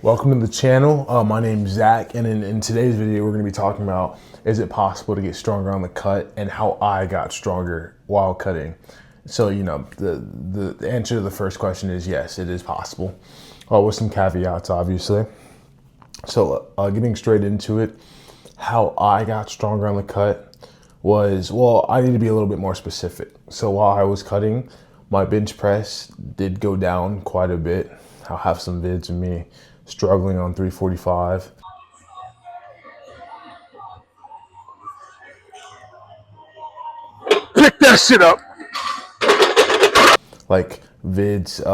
Welcome to the channel. My name's Zach, and in today's video, we're going to be talking about, is it possible to get stronger on the cut and how I got stronger while cutting. So, you know, the answer to the first question is yes, it is possible, with some caveats, obviously. So getting straight into it, how I got stronger on the cut was, well, I need to be a little bit more specific. So while I was cutting, my bench press did go down quite a bit. I'll have some vids of me struggling on 345. Pick that shit up. Like vids,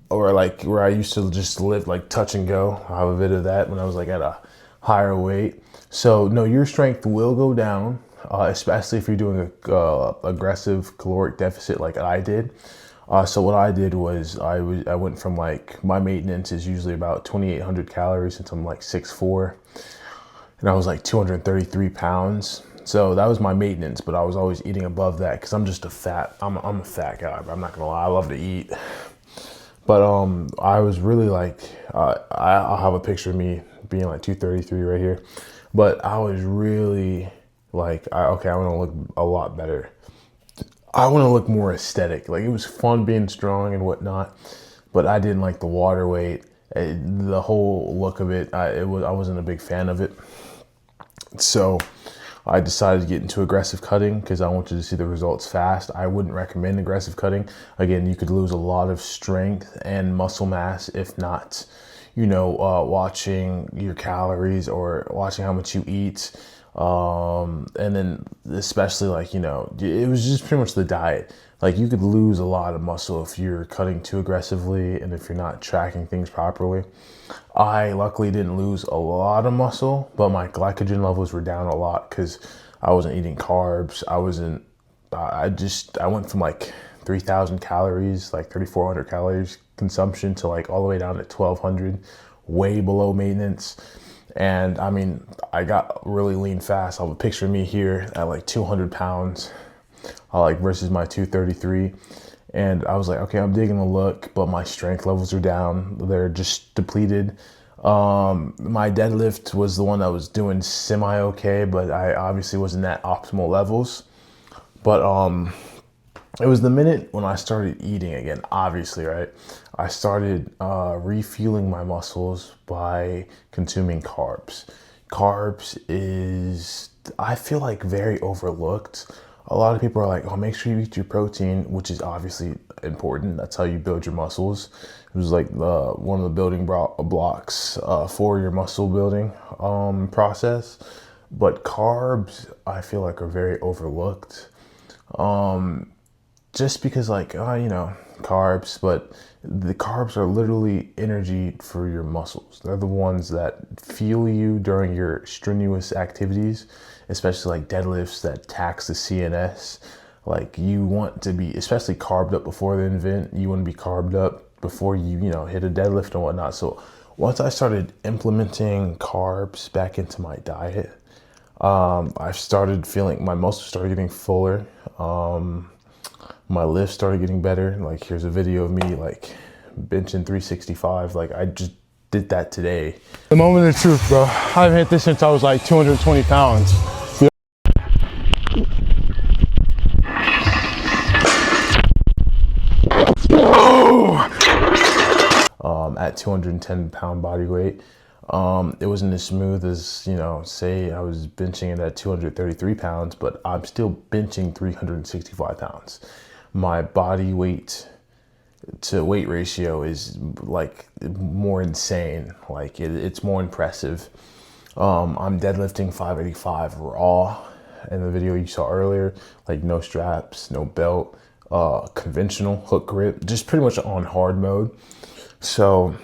or like where I used to just live like touch and go. I have a vid of that when I was like at a higher weight. So no, your strength will go down, especially if you're doing a aggressive caloric deficit like I did. So what I did was I went from, like, my maintenance is usually about 2,800 calories since I'm like 6'4", and I was like 233 pounds. So that was my maintenance, but I was always eating above that because I'm just I'm a fat guy. I'm not gonna lie, I love to eat. But I was really like, I'll have a picture of me being like 233 right here. But I was really like, okay, I want to look a lot better. I want to look more aesthetic. Like, it was fun being strong and whatnot, but I didn't like the water weight. The whole look of it, I wasn't a big fan of it. So I decided to get into aggressive cutting because I wanted to see the results fast. I wouldn't recommend aggressive cutting. Again, you could lose a lot of strength and muscle mass if not, you know, watching your calories or watching how much you eat. And then especially, like, you know, it was just pretty much the diet. Like, you could lose a lot of muscle if you're cutting too aggressively and if you're not tracking things properly. I luckily didn't lose a lot of muscle, but my glycogen levels were down a lot because I wasn't eating carbs. I went from like 3,000 calories, like 3,400 calories consumption to like all the way down to 1,200, way below maintenance. And I mean, I got really lean fast. I have a picture of me here at like 200 pounds, like versus my 233. And I was like, okay, I'm digging the look, but my strength levels are down. They're just depleted. My deadlift was the one that was doing semi-okay, but I obviously wasn't at optimal levels. But it was the minute when I started eating again, obviously, right? I started refueling my muscles by consuming carbs. Carbs is, I feel like, very overlooked. A lot of people are like, oh, make sure you eat your protein, which is obviously important. That's how you build your muscles. It was like one of the building blocks for your muscle building process. But carbs, I feel like, are very overlooked. Just because, like, you know, carbs, but the carbs are literally energy for your muscles. They're the ones that fuel you during your strenuous activities, especially like deadlifts that tax the CNS. Like, you want to be, especially carved up before the event, you want to be carved up before you know, hit a deadlift and whatnot. So once I started implementing carbs back into my diet, I started feeling, my muscles started getting fuller. My lifts started getting better. Like, here's a video of me like benching 365. Like, I just did that today. The moment of truth, bro. I've hit this since I was like 220 pounds. At 210 pound body weight. It wasn't as smooth as, you know, say I was benching it at 233 pounds, but I'm still benching 365 pounds. My body weight to weight ratio is like more insane. Like, it's more impressive. I'm deadlifting 585 raw in the video you saw earlier, like no straps, no belt, conventional hook grip, just pretty much on hard mode. So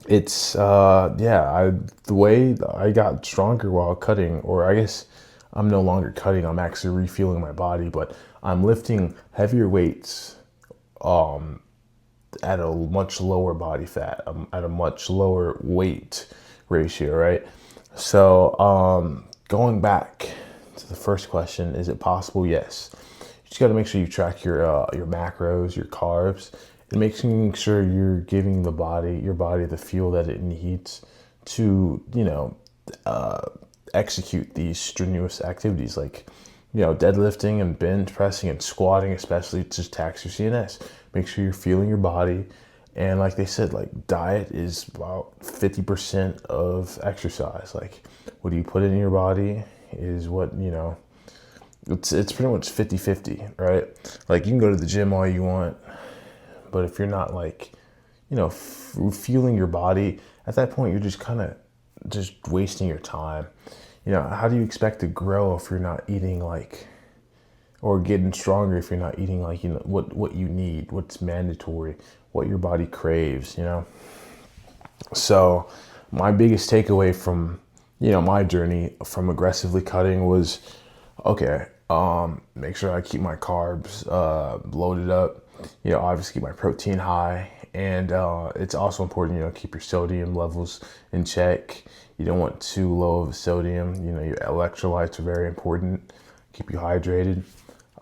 it's, the way I got stronger while cutting, or I guess I'm no longer cutting, I'm actually refueling my body, but I'm lifting heavier weights at a much lower body fat, at a much lower weight ratio, right? So going back to the first question, is it possible? Yes. just got to make sure you track your macros, your carbs, and making sure you're giving your body the fuel that it needs to, execute these strenuous activities like, deadlifting and bench pressing and squatting, especially to tax your CNS. Make sure you're feeling your body. And like they said, like diet is about 50% of exercise. Like what do you put in your body is what, it's pretty much 50-50, right? Like you can go to the gym all you want, but if you're not like, fueling your body, at that point, you're just kind of just wasting your time. How do you expect to grow if you're not eating like, or getting stronger if you're not eating like, what you need, what's mandatory, what your body craves, So my biggest takeaway from, my journey from aggressively cutting was, okay, make sure I keep my carbs loaded up, obviously keep my protein high. And it's also important, keep your sodium levels in check. You don't want too low of a sodium. Your electrolytes are very important. Keep you hydrated.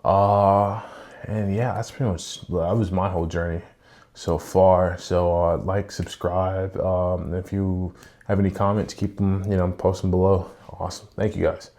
And yeah, that was my whole journey so far. So like, subscribe. If you have any comments, keep them, post them below. Awesome. Thank you guys.